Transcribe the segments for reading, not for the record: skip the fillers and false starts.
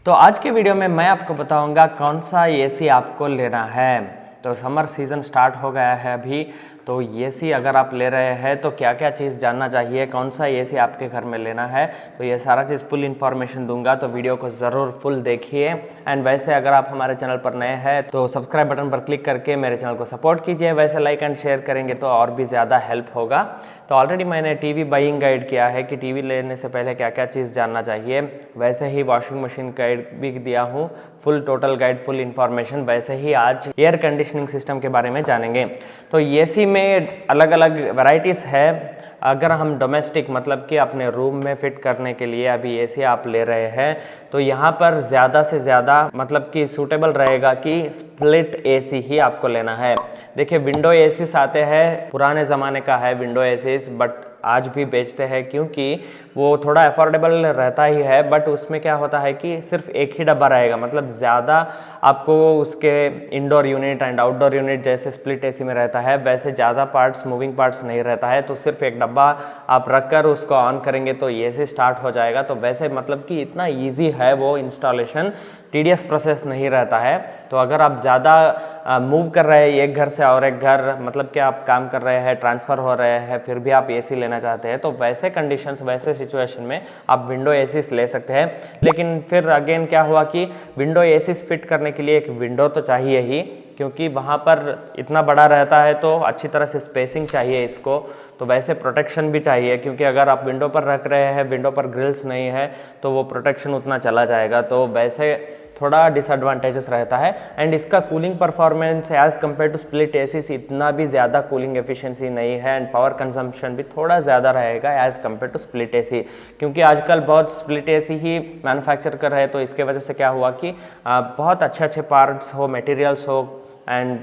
तो आज के वीडियो में मैं आपको बताऊंगा कौन सा एसी आपको लेना है। तो समर सीज़न स्टार्ट हो गया है अभी, तो एसी अगर आप ले रहे हैं तो क्या क्या चीज़ जानना चाहिए, कौन सा एसी आपके घर में लेना है, तो ये सारा चीज़ फुल इन्फॉर्मेशन दूंगा। तो वीडियो को ज़रूर फुल देखिए। एंड वैसे अगर आप हमारे चैनल पर नए हैं तो सब्सक्राइब बटन पर क्लिक करके मेरे चैनल को सपोर्ट कीजिए। वैसे लाइक एंड शेयर करेंगे तो और भी ज़्यादा हेल्प होगा। तो ऑलरेडी मैंने टीवी बाइंग गाइड किया है कि टीवी लेने से पहले क्या क्या चीज़ जानना चाहिए। वैसे ही वॉशिंग मशीन गाइड भी दिया हूँ, full total guide, full information. वैसे ही आज एयर कंडीशनिंग सिस्टम के बारे में जानेंगे। तो एसी में अलग अलग वैरायटीज़ है। अगर हम डोमेस्टिक मतलब कि अपने रूम में फिट करने के लिए अभी एसी आप ले रहे हैं तो यहाँ पर ज़्यादा से ज़्यादा मतलब कि सूटेबल रहेगा कि स्प्लिट एसी ही आपको लेना है। देखिए विंडो एसीस आते हैं, पुराने ज़माने का है विंडो एसीस, बट आज भी बेचते हैं क्योंकि वो थोड़ा अफोर्डेबल रहता ही है। बट उसमें क्या होता है कि सिर्फ एक ही डब्बा रहेगा, मतलब ज़्यादा आपको उसके indoor unit and outdoor unit जैसे स्प्लिट एसी में रहता है वैसे ज़्यादा पार्ट्स, मूविंग पार्ट्स नहीं रहता है। तो सिर्फ एक डब्बा आप रख कर उसको ऑन करेंगे तो एसी स्टार्ट हो जाएगा। तो वैसे मतलब कि इतना ईजी है वो इंस्टॉलेशन, टीडियस प्रोसेस नहीं रहता है। तो अगर आप ज़्यादा मूव कर रहे हैं एक घर से और एक घर, मतलब कि आप काम कर रहे हैं, ट्रांसफ़र हो रहे हैं, फिर भी आप एसी लेना चाहते हैं, तो वैसे कंडीशंस, वैसे सिचुएशन में आप विंडो एसीस ले सकते हैं। लेकिन फिर अगेन क्या हुआ कि विंडो एसीस फिट करने के लिए एक विंडो तो चाहिए ही, क्योंकि वहाँ पर इतना बड़ा रहता है तो अच्छी तरह से स्पेसिंग चाहिए इसको। तो वैसे प्रोटेक्शन भी चाहिए, क्योंकि अगर आप विंडो पर रख रहे हैं, विंडो पर ग्रिल्स नहीं है तो वो प्रोटेक्शन उतना चला जाएगा। तो वैसे थोड़ा डिसएडवांटेजेस रहता है। एंड इसका cooling performance as compare to split ACs इतना भी ज़्यादा कूलिंग एफिशिएंसी नहीं है। एंड पावर कंजम्पशन भी थोड़ा ज़्यादा रहेगा as compare to split AC, क्योंकि आजकल बहुत स्प्लिट एसी ही मैन्युफैक्चर कर रहे हैं। तो इसके वजह से क्या हुआ कि बहुत अच्छे अच्छे पार्ट्स हो, मटेरियल्स हो, एंड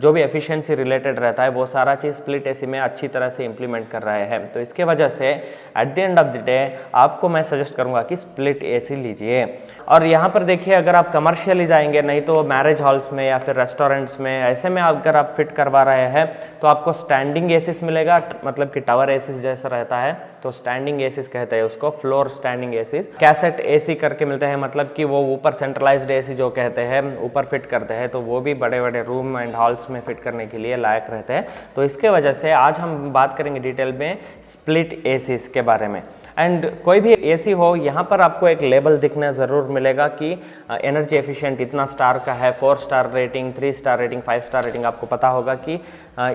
जो भी एफिशिएंसी रिलेटेड रहता है वो सारा चीज़ स्प्लिट एसी में अच्छी तरह से इम्प्लीमेंट कर रहे हैं। तो इसके वजह से at the end of the day आपको मैं सजेस्ट करूंगा कि स्प्लिट एसी लीजिए। और यहाँ पर देखिए, अगर आप कमर्शियली जाएंगे, नहीं तो मैरिज हॉल्स में या फिर रेस्टोरेंट्स में, ऐसे में अगर आप फिट करवा रहे हैं तो आपको स्टैंडिंग एसीस मिलेगा, मतलब कि टावर एसीस जैसा रहता है। तो स्टैंडिंग एसीस कहते हैं उसको, floor standing ACs. Cassette AC करके मिलते हैं, मतलब कि वो ऊपर सेंट्रलाइज्ड एसी जो कहते हैं, ऊपर फिट करते हैं। तो वो भी बड़े बड़े रूम एंड हॉल्स में फिट करने के लिए लायक रहते हैं। तो इसके वजह से आज हम बात करेंगे डिटेल में स्प्लिट एसीस के बारे में। एंड कोई भी एसी हो, यहाँ पर आपको एक लेबल दिखना ज़रूर मिलेगा कि एनर्जी एफिशिएंट इतना स्टार का है, 4 star rating, 3 star rating, 5 star rating. आपको पता होगा कि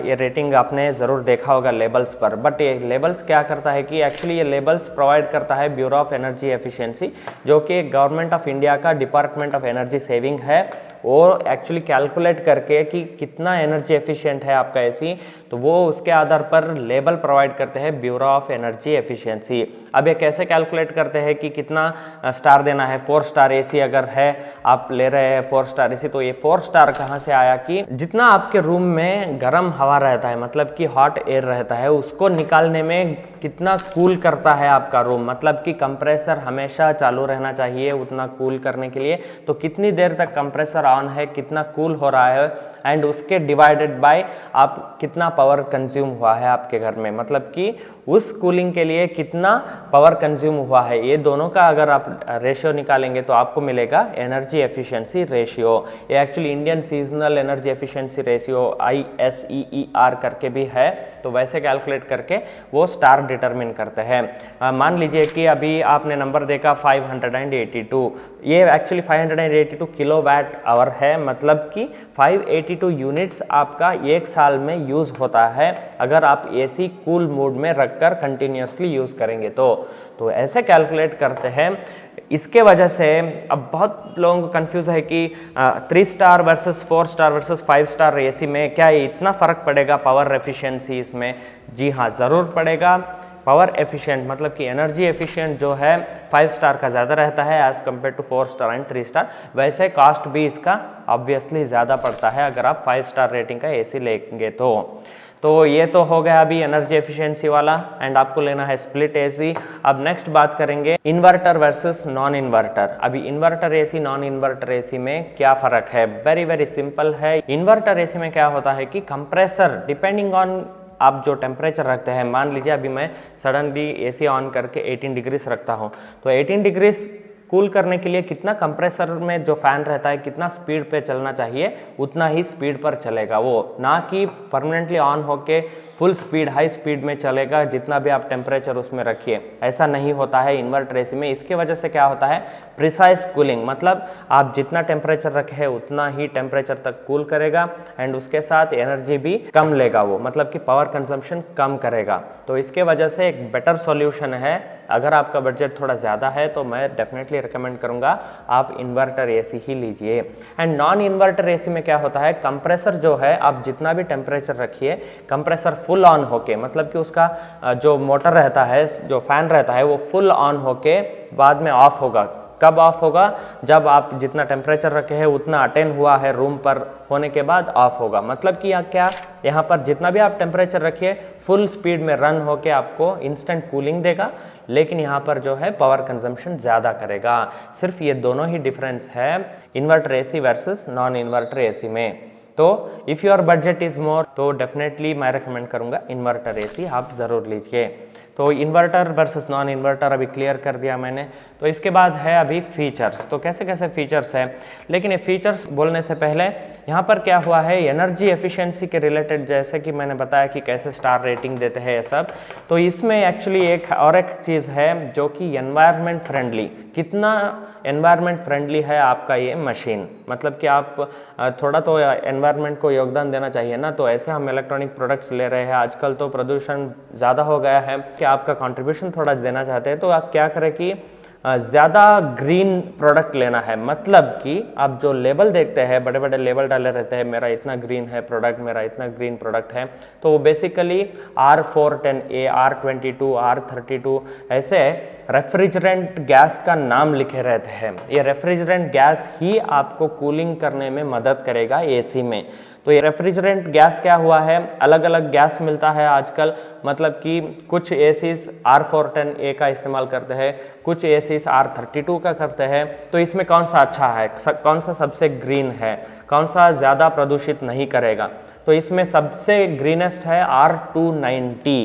ये रेटिंग आपने ज़रूर देखा होगा लेबल्स पर। बट ये लेबल्स क्या करता है कि एक्चुअली ये लेबल्स प्रोवाइड करता है ब्यूरो ऑफ एनर्जी एफिशिएंसी, जो कि गवर्नमेंट ऑफ इंडिया का डिपार्टमेंट ऑफ एनर्जी सेविंग है। वो एक्चुअली कैलकुलेट करके कि कितना एनर्जी एफिशिएंट है आपका एसी, तो वो उसके आधार पर लेबल प्रोवाइड करते हैं ब्यूरो ऑफ एनर्जी एफिशिएंसी। अब ये कैसे कैलकुलेट करते हैं कि कितना स्टार देना है। 4 स्टार एसी अगर है, आप ले रहे हैं 4 स्टार एसी, तो ये 4 स्टार कहाँ से आया कि जितना आपके रूम में गर्म हवा रहता है, मतलब कि हॉट एयर रहता है, उसको निकालने में कितना कूल करता है आपका रूम, मतलब कि कंप्रेसर हमेशा चालू रहना चाहिए उतना कूल करने के लिए। तो कितनी देर तक कंप्रेसर ऑन है, कितना कूल हो रहा है, एंड उसके डिवाइडेड बाय आप कितना पावर कंज्यूम हुआ है आपके घर में, मतलब कि उस कूलिंग के लिए कितना पावर कंज्यूम हुआ है। ये दोनों का अगर आप रेशियो निकालेंगे तो आपको मिलेगा एनर्जी एफिशिएंसी रेशियो। ये actually Indian seasonal energy efficiency ratio ISEER करके भी है। तो वैसे कैलकुलेट करके वो स्टार डिटरमिन करते हैं। मान लीजिए कि अभी आपने नंबर देखा 582, ये एक्चुअली 582 किलोवाट आवर है, मतलब कि 582 यूनिट्स आपका एक साल में यूज़ होता है अगर आप एसी कूल मोड में रखकर कंटिन्यूसली यूज़ करेंगे तो ऐसे कैलकुलेट करते हैं। इसके वजह से अब बहुत लोगों को कंफ्यूज है कि 3 star versus 4 star versus 5 star AC में क्या इतना फ़र्क पड़ेगा पावर एफिशिएंसी इसमें? जी हाँ, ज़रूर पड़ेगा। पावर एफिशिएंट मतलब कि एनर्जी एफिशिएंट जो है 5 स्टार का ज़्यादा रहता है as compare to 4 star and 3 star. वैसे कॉस्ट भी इसका ऑब्वियसली ज़्यादा पड़ता है अगर आप 5 स्टार रेटिंग का एसी लेंगे तो ये तो हो गया अभी एनर्जी एफिशिएंसी वाला। एंड आपको लेना है स्प्लिट एसी। अब नेक्स्ट बात करेंगे इन्वर्टर वर्सेस नॉन इन्वर्टर। अभी inverter AC, non inverter AC में क्या फ़र्क है? वेरी वेरी सिंपल है। इन्वर्टर एसी में क्या होता है कि कंप्रेसर डिपेंडिंग ऑन आप जो टेम्परेचर रखते हैं, मान लीजिए अभी मैं सडनली एसी ऑन करके 18 डिग्रीज रखता हूँ, तो 18 डिग्रीज कूल करने के लिए कितना कंप्रेसर में जो फैन रहता है कितना स्पीड पे चलना चाहिए उतना ही स्पीड पर चलेगा वो, ना कि परमानेंटली ऑन होके फुल स्पीड हाई स्पीड में चलेगा जितना भी आप टेम्परेचर उसमें रखिए। ऐसा नहीं होता है इन्वर्टर एसी में। इसके वजह से क्या होता है, प्रिसाइज कूलिंग, मतलब आप जितना टेम्परेचर रखे उतना ही टेम्परेचर तक कूल करेगा एंड उसके साथ एनर्जी भी कम लेगा वो, मतलब कि पावर कंजम्पशन कम करेगा। तो इसके वजह से एक बेटर सॉल्यूशन है। अगर आपका बजट थोड़ा ज़्यादा है तो मैं डेफिनेटली रिकमेंड करूँगा आप इन्वर्टर एसी ही लीजिए। एंड नॉन इन्वर्टर एसी में क्या होता है, कंप्रेसर जो है आप जितना भी टेम्परेचर रखिए कंप्रेसर फुल ऑन होके, मतलब कि उसका जो मोटर रहता है, जो फैन रहता है वो फुल ऑन होके बाद में ऑफ होगा। कब ऑफ होगा, जब आप जितना टेम्परेचर रखे हैं उतना अटेन हुआ है रूम पर होने के बाद ऑफ होगा। मतलब कि क्या यहाँ पर जितना भी आप टेम्परेचर रखिए फुल स्पीड में रन होके आपको इंस्टेंट कूलिंग देगा, लेकिन यहाँ पर जो है पावर कंजम्पशन ज़्यादा करेगा। सिर्फ ये दोनों ही डिफरेंस है inverter AC versus non inverter AC में। तो if your budget is more तो डेफिनेटली मैं रिकमेंड करूँगा इन्वर्टर एसी आप ज़रूर लीजिए। तो इन्वर्टर वर्सेस नॉन इन्वर्टर अभी क्लियर कर दिया मैंने। तो इसके बाद है अभी फीचर्स। तो कैसे कैसे फीचर्स है, लेकिन ये फीचर्स बोलने से पहले यहाँ पर क्या हुआ है, एनर्जी एफिशिएंसी के रिलेटेड जैसे कि मैंने बताया कि कैसे स्टार रेटिंग देते हैं ये सब, तो इसमें एक्चुअली एक चीज़ है जो कि एनवायरनमेंट फ्रेंडली, कितना एनवायरनमेंट फ्रेंडली है आपका ये मशीन। मतलब कि आप थोड़ा तो एनवायरनमेंट को योगदान देना चाहिए ना। तो ऐसे हम इलेक्ट्रॉनिक प्रोडक्ट्स ले रहे हैं, आजकल तो प्रदूषण ज़्यादा हो गया है कि आपका कंट्रीब्यूशन थोड़ा देना चाहते हैं तो आप क्या करें कि ज़्यादा ग्रीन प्रोडक्ट लेना है। मतलब कि आप जो लेबल देखते हैं, बड़े बड़े लेबल डाले रहते हैं, मेरा इतना ग्रीन है प्रोडक्ट, मेरा इतना ग्रीन प्रोडक्ट है, तो वो बेसिकली R410A, R22, R32 ऐसे रेफ्रिजरेंट गैस का नाम लिखे रहते हैं। ये रेफ्रिजरेंट गैस ही आपको कूलिंग करने में मदद करेगा एसी में। तो ये रेफ्रिजरेंट गैस क्या हुआ है, अलग अलग गैस मिलता है आजकल। मतलब कि कुछ एसीज R410A का इस्तेमाल करते हैं, कुछ एसीज R32 का करते हैं। तो इसमें कौन सा अच्छा है, कौन सा सबसे ग्रीन है, कौन सा ज़्यादा प्रदूषित नहीं करेगा, तो इसमें सबसे ग्रीनेस्ट है R290।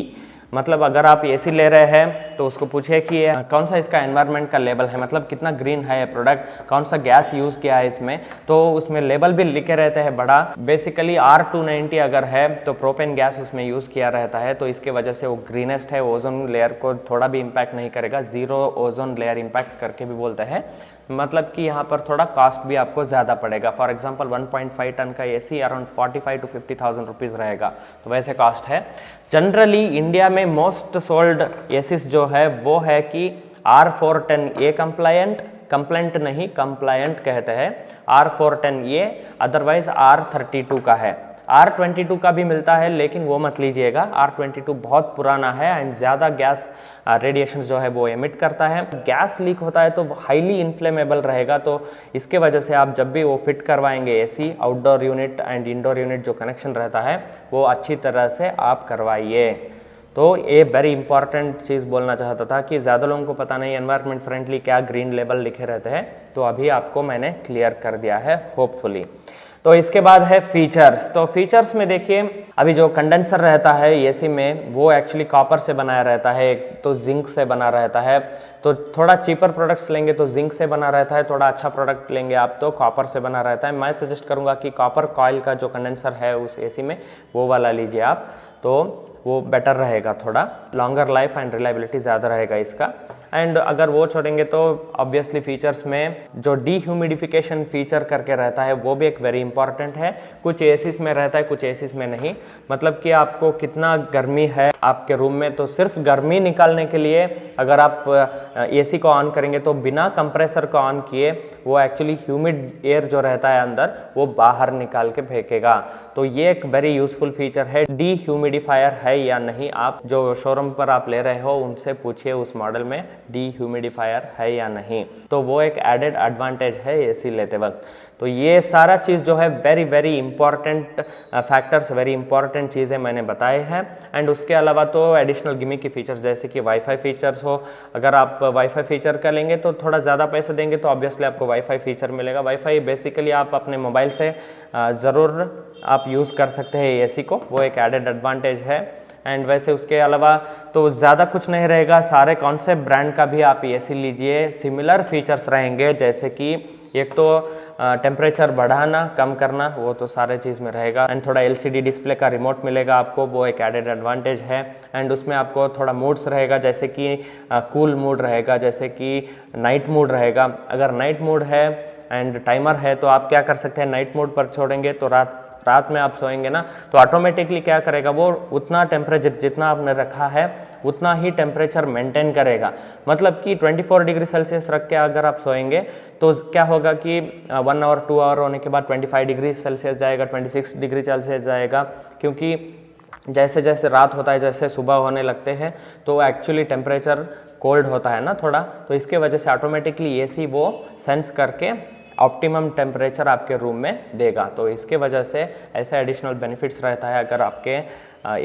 मतलब अगर आप एसी ले रहे हैं तो उसको पूछिए कि कौन सा इसका एनवायरनमेंट का लेबल है, मतलब कितना ग्रीन है ये प्रोडक्ट, कौन सा गैस यूज़ किया है इसमें, तो उसमें लेबल भी लिखे रहते हैं बड़ा। बेसिकली R290 अगर है तो प्रोपेन गैस उसमें यूज़ किया रहता है, तो इसके वजह से वो ग्रीनेस्ट है, ओजोन लेयर को थोड़ा भी इम्पैक्ट नहीं करेगा, ज़ीरो ओजोन लेयर इम्पैक्ट करके भी बोलते हैं। मतलब कि यहाँ पर थोड़ा कॉस्ट भी आपको ज़्यादा पड़ेगा। फॉर एग्जांपल 1.5 टन का एसी अराउंड 45 to 50,000 रुपीज़ रहेगा, तो वैसे कॉस्ट है। जनरली इंडिया में मोस्ट सोल्ड एसीस जो है वो है कि R410A कंप्लायंट नहीं कंप्लायंट कहते हैं, R410A, अदरवाइज R32 का है। R22 का भी मिलता है लेकिन वो मत लीजिएगा, R22 बहुत पुराना है एंड ज़्यादा गैस रेडिएशन जो है वो एमिट करता है। गैस लीक होता है तो हाईली इन्फ्लेमेबल रहेगा, तो इसके वजह से आप जब भी वो फिट करवाएंगे AC, outdoor unit and indoor unit जो कनेक्शन रहता है वो अच्छी तरह से आप करवाइए। तो ये वेरी इंपॉर्टेंट चीज़ बोलना चाहता था कि ज़्यादा लोगों को पता नहीं एनवायरनमेंट फ्रेंडली क्या ग्रीन लेबल लिखे रहते हैं, तो अभी आपको मैंने क्लियर कर दिया है होपफुली। तो इसके बाद है फीचर्स। तो फीचर्स में देखिए अभी जो कंडेंसर रहता है एसी में वो एक्चुअली कॉपर से बनाया रहता है, तो जिंक से बना रहता है। तो थोड़ा चीपर प्रोडक्ट्स लेंगे तो जिंक से बना रहता है, थोड़ा अच्छा प्रोडक्ट लेंगे आप तो कॉपर से बना रहता है। मैं सजेस्ट करूंगा कि कॉपर कॉइल का जो कंडेंसर है उस एसी में वो वाला लीजिए आप, तो वो बेटर रहेगा, थोड़ा लॉन्गर लाइफ एंड रिलायबिलिटी ज़्यादा रहेगा इसका। एंड अगर वो छोड़ेंगे तो ऑब्वियसली फीचर्स में जो डीह्यूमिडिफिकेशन फीचर करके रहता है वो भी एक वेरी इंपॉर्टेंट है। कुछ एसीस में रहता है, कुछ एसीस में नहीं। मतलब कि आपको कितना गर्मी है आपके रूम में, तो सिर्फ गर्मी निकालने के लिए अगर आप एसी को ऑन करेंगे तो बिना कंप्रेसर को ऑन किए वो एक्चुअली ह्यूमिड एयर जो रहता है अंदर वो बाहर निकाल के फेंकेगा। तो ये एक वेरी यूजफुल फीचर है। डीह्यूमिडिफायर है या नहीं, आप जो शोरूम पर आप ले रहे हो उनसे पूछिए उस मॉडल में डीह्यूमिडिफायर है या नहीं, तो वो एक एडेड एडवांटेज है एसी लेते वक्त। तो ये सारा चीज़ जो है very very important factors, very important चीज़ें मैंने बताए हैं। एंड उसके अलावा तो एडिशनल गिमिक की फीचर्स जैसे कि वाईफाई फीचर्स हो, अगर आप वाईफाई फीचर का लेंगे तो थोड़ा ज़्यादा पैसे देंगे तो ऑब्वियसली आपको वाईफाई फीचर मिलेगा। वाईफाई बेसिकली आप अपने मोबाइल से ज़रूर आप यूज़ कर सकते हैं एसी को, वो एक एडेड एडवांटेज है। एंड वैसे उसके अलावा तो ज़्यादा कुछ नहीं रहेगा। सारे कौन से ब्रांड का भी आप एसी लीजिए, सिमिलर फीचर्स रहेंगे, जैसे कि एक तो टेम्परेचर बढ़ाना कम करना, वो तो सारे चीज़ में रहेगा। एंड थोड़ा एलसीडी डिस्प्ले का रिमोट मिलेगा आपको, वो एक एडेड एडवांटेज है। एंड उसमें आपको थोड़ा मूड्स रहेगा, जैसे कि कूल मूड रहेगा, जैसे कि नाइट मूड रहेगा। अगर नाइट मूड है एंड टाइमर है तो आप क्या कर सकते हैं, नाइट मोड पर छोड़ेंगे तो रात में आप सोएंगे ना, तो ऑटोमेटिकली क्या करेगा, वो उतना टेम्परेचर जितना आपने रखा है उतना ही टेम्परेचर मेंटेन करेगा। मतलब कि 24 डिग्री सेल्सियस रख के अगर आप सोएंगे तो क्या होगा कि 1 आवर 2 आवर होने के बाद 25 डिग्री सेल्सियस जाएगा, 26 डिग्री सेल्सियस जाएगा, क्योंकि जैसे जैसे रात होता है, जैसे सुबह होने लगते हैं तो एक्चुअली टेम्परेचर कोल्ड होता है ना थोड़ा, तो इसके वजह से ऑटोमेटिकली एसी वो सेंस करके ऑप्टिमम टेम्परेचर आपके रूम में देगा। तो इसके वजह से ऐसा एडिशनल बेनिफिट्स रहता है अगर आपके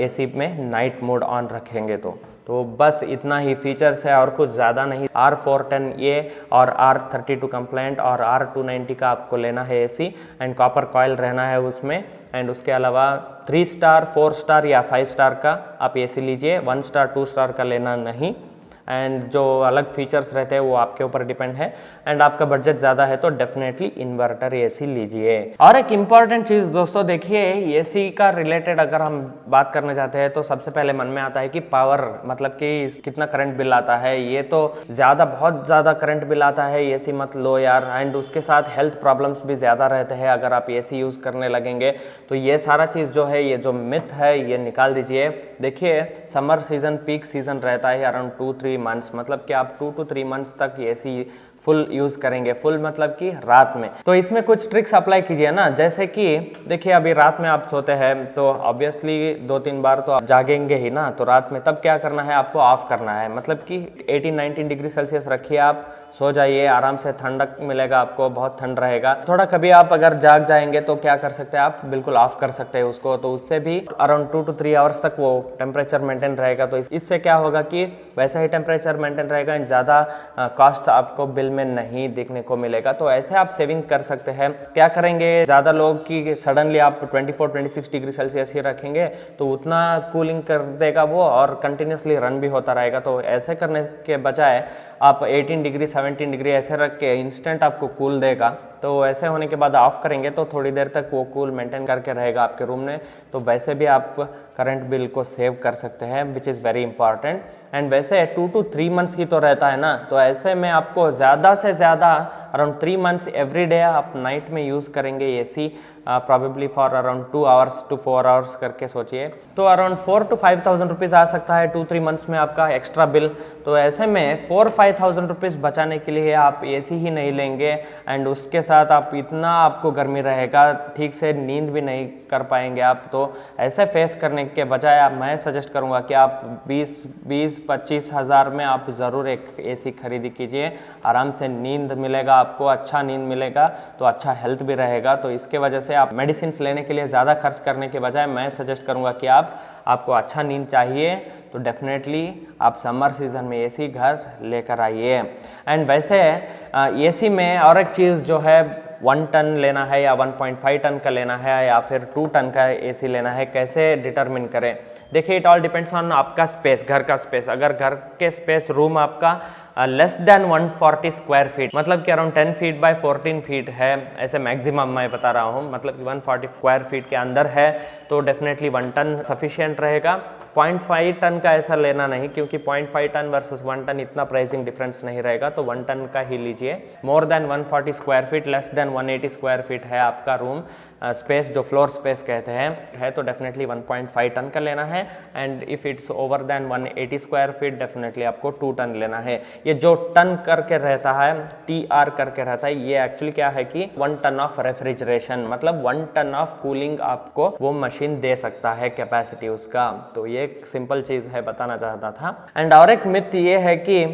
एसी में नाइट मोड ऑन रखेंगे तो बस इतना ही फीचर्स है और कुछ ज़्यादा नहीं। R410A और R32 कंप्लायंट और R290 का आपको लेना है एसी, एंड कॉपर कॉयल रहना है उसमें। एंड उसके अलावा 3 स्टार 4 स्टार या 5 स्टार का आप एसी लीजिए, 1 स्टार 2 स्टार का लेना नहीं। एंड जो अलग फीचर्स रहते हैं वो आपके ऊपर डिपेंड है। एंड आपका बजट ज़्यादा है तो डेफिनेटली इन्वर्टर एसी लीजिए। और एक इम्पॉर्टेंट चीज़ दोस्तों देखिए, एसी का रिलेटेड अगर हम बात करना चाहते हैं तो सबसे पहले मन में आता है कि पावर, मतलब कि कितना करंट बिल आता है। ये तो बहुत ज़्यादा करंट बिल आता है, एसी मत लो यार। एंड उसके साथ हेल्थ प्रॉब्लम्स भी ज़्यादा रहते हैं अगर आप एसी यूज़ करने लगेंगे। तो ये सारा चीज़ जो है, ये जो मिथ है ये निकाल दीजिए। देखिए समर सीज़न पीक सीज़न रहता है अराउंड 2-3 मंथ्स, मतलब कि आप 2 to 3 मंथ्स तक एसी फुल यूज़ करेंगे। फुल मतलब कि रात में। तो इसमें कुछ ट्रिक्स अप्लाई कीजिए ना, जैसे कि देखिए अभी रात में आप सोते हैं तो ऑब्वियसली 2-3 बार तो आप जागेंगे ही ना, तो रात में तब क्या करना है, आपको ऑफ करना है। मतलब कि 18-19 डिग्री सेल्सियस रखिए, आप सो जाइए आराम से, ठंडक मिलेगा आपको, बहुत ठंड रहेगा। थोड़ा कभी आप अगर जाग जाएंगे तो क्या कर सकते हैं, आप बिल्कुल ऑफ कर सकते हैं उसको, तो उससे भी अराउंड 2 to 3 आवर्स तक वो टेम्परेचर मेंटेन रहेगा। तो इससे क्या होगा कि वैसा ही टेम्परेचर मेंटेन रहेगा एंड ज़्यादा कॉस्ट आपको बिल में नहीं देखने को मिलेगा। तो ऐसे आप सेविंग कर सकते हैं। क्या करेंगे, ज़्यादा लोग की सडनली आप 24-26 डिग्री सेल्सियस ही रखेंगे तो उतना कूलिंग कर देगा वो और कंटिन्यूसली रन भी होता रहेगा। तो ऐसे करने के बजाय आप 18 डिग्री 17 डिग्री ऐसे रख के इंस्टेंट आपको कूल देगा। तो ऐसे होने के बाद ऑफ करेंगे तो थोड़ी देर तक वो कूल मेंटेन करके रहेगा आपके रूम में। तो वैसे भी आप करंट बिल को सेव कर सकते हैं, which is very important. And वैसे 2 to 3 मंथ्स ही तो रहता है ना, तो ऐसे में आपको ज़्यादा से ज़्यादा अराउंड 3 मंथ्स एवरी डे आप नाइट में यूज़ करेंगे AC, probably for around 2 hours to 4 hours करके सोचिए, तो अराउंड 4 to 5,000 रुपीज़ आ सकता है 2-3 मंथ्स में आपका एक्स्ट्रा बिल। तो ऐसे में 4-5,000 रुपीज़ बचाने के लिए आप एसी ही नहीं लेंगे एंड उसके साथ आप इतना आपको गर्मी रहेगा, ठीक से नींद भी नहीं कर पाएंगे आप। तो ऐसे फेस करने के बजाय मैं सजेस्ट करूंगा कि आप 20-25 हज़ार में आप ज़रूर एक एसी खरीदी कीजिए। आराम से नींद मिलेगा आपको, अच्छा नींद मिलेगा तो अच्छा हेल्थ भी रहेगा। तो इसके वजह से आप मेडिसिन लेने के लिए ज़्यादा खर्च करने के बजाय मैं सजेस्ट करूंगा कि आपको अच्छा नींद चाहिए तो डेफिनेटली आप समर सीज़न में एसी घर लेकर आइए। एंड वैसे एसी में और एक चीज़ जो है, 1 टन लेना है या 1.5 टन का लेना है या फिर 2 टन का एसी लेना है, कैसे डिटरमिन करें। देखिए इट ऑल डिपेंड्स ऑन आपका स्पेस, घर का स्पेस। अगर घर के स्पेस रूम आपका लेस देन 140 स्क्वायर फीट, मतलब कि अराउंड 10 फीट बाय 14 फीट है, ऐसे मैक्सिमम मैं बता रहा हूँ, मतलब कि 140 स्क्वायर फीट के अंदर है तो डेफिनेटली 1 टन सफिशिएंट रहेगा। 0.5 टन का ऐसा लेना नहीं, क्योंकि 0.5 टन वर्सेस 1 टन इतना प्राइसिंग डिफरेंस नहीं रहेगा, तो 1 टन का ही लीजिए। More than 140 square feet, less than 180 square feet है आपका रूम स्पेस, जो फ्लोर स्पेस कहते हैं, है तो डेफिनेटली 1.5 टन का लेना है। And if it's over then 180 square feet definitely आपको 2 टन लेना है। ये जो टन करके रहता है, TR करके रहता है, ये एक्चुअली क्या है कि 1 टन ऑफ रेफ्रिजरेशन, मतलब 1 टन ऑफ कूलिंग आपको वो मशीन दे सकता है, कैपेसिटी उसका। तो ये एक सिंपल चीज़ है, बताना चाहता था। एंड और एक मिथ ये है कि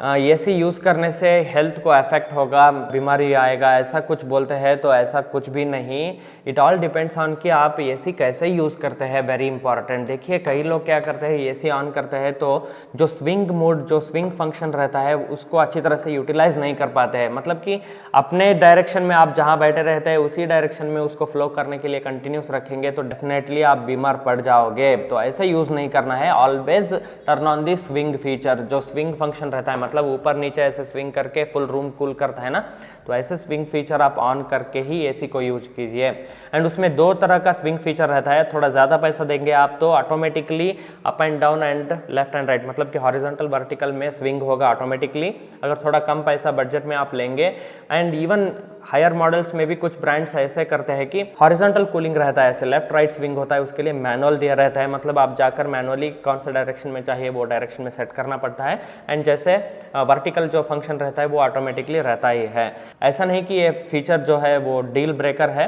एसी यूज़ करने से हेल्थ को अफेक्ट होगा, बीमारी आएगा, ऐसा कुछ बोलते हैं तो ऐसा कुछ भी नहीं। इट ऑल डिपेंड्स ऑन कि आप एसी कैसे यूज़ करते हैं, वेरी इंपॉर्टेंट। देखिए कई लोग क्या करते हैं, एसी ऑन करते हैं तो जो स्विंग मोड, जो स्विंग फंक्शन रहता है उसको अच्छी तरह से यूटिलाइज नहीं कर पाते हैं। मतलब कि अपने डायरेक्शन में आप जहाँ बैठे रहते हैं उसी डायरेक्शन में उसको फ्लो करने के लिए कंटिन्यूस रखेंगे तो डेफिनेटली आप बीमार पड़ जाओगे। तो ऐसे यूज़ नहीं करना है। Always turn on the swing feature, जो स्विंग फंक्शन रहता है, मतलब ऊपर नीचे ऐसे स्विंग करके फुल रूम कूल करता है ना, तो ऐसे स्विंग फीचर आप ऑन करके ही एसी को यूज कीजिए। एंड उसमें 2 तरह का स्विंग फीचर रहता है। थोड़ा ज़्यादा पैसा देंगे आप तो automatically up and down and left and right, मतलब कि हॉरिजॉन्टल वर्टिकल में स्विंग होगा ऑटोमेटिकली। अगर थोड़ा कम पैसा बजट में आप लेंगे, एंड इवन हायर मॉडल्स में भी कुछ ब्रांड्स ऐसे करते हैं कि हॉरिजॉन्टल कूलिंग रहता है, ऐसे लेफ्ट राइट स्विंग होता है, उसके लिए मैनुअल दिया रहता है। मतलब आप जाकर मैनुअली कौन सा डायरेक्शन में चाहिए वो डायरेक्शन में सेट करना पड़ता है। एंड जैसे वर्टिकल जो फंक्शन रहता है वो ऑटोमेटिकली रहता ही है। ऐसा नहीं कि ये फीचर जो है वो डील ब्रेकर है,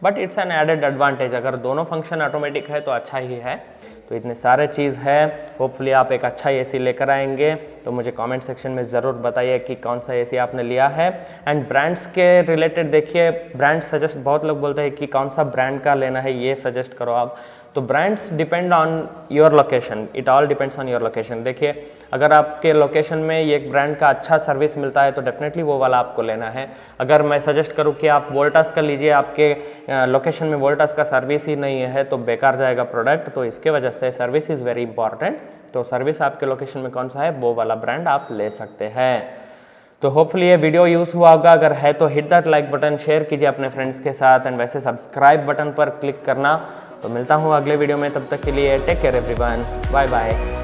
but it's an added advantage. अगर दोनों फंक्शन ऑटोमेटिक है तो अच्छा ही है। तो इतने सारे चीज़ है। होपफुली आप एक अच्छा एसी लेकर आएंगे। तो मुझे कमेंट सेक्शन में ज़रूर बताइए कि कौन सा एसी आपने लिया है। एंड ब्रांड्स के रिलेटेड देखिए, ब्रांड सजेस्ट, बहुत लोग बोलते हैं कि कौन सा ब्रांड का लेना है, ये सजेस्ट करो आप। तो brands depend on your location, it all depends on your location. देखिए अगर आपके लोकेशन में एक ब्रांड का अच्छा सर्विस मिलता है तो डेफिनेटली वो वाला आपको लेना है। अगर मैं सजेस्ट करूँ कि आप वोल्टास का लीजिए, आपके लोकेशन में वोल्टास का सर्विस ही नहीं है तो बेकार जाएगा प्रोडक्ट। तो इसके वजह से सर्विस इज़ वेरी इंपॉर्टेंट। तो सर्विस आपके लोकेशन में कौन सा है वो वाला ब्रांड आप ले सकते हैं। तो होपफुली ये वीडियो यूज़ हुआ होगा। अगर है तो hit that like button, share कीजिए अपने फ्रेंड्स के साथ, एंड वैसे सब्सक्राइब बटन पर क्लिक करना। तो मिलता हूँ अगले वीडियो में, तब तक के लिए take care everyone, bye bye.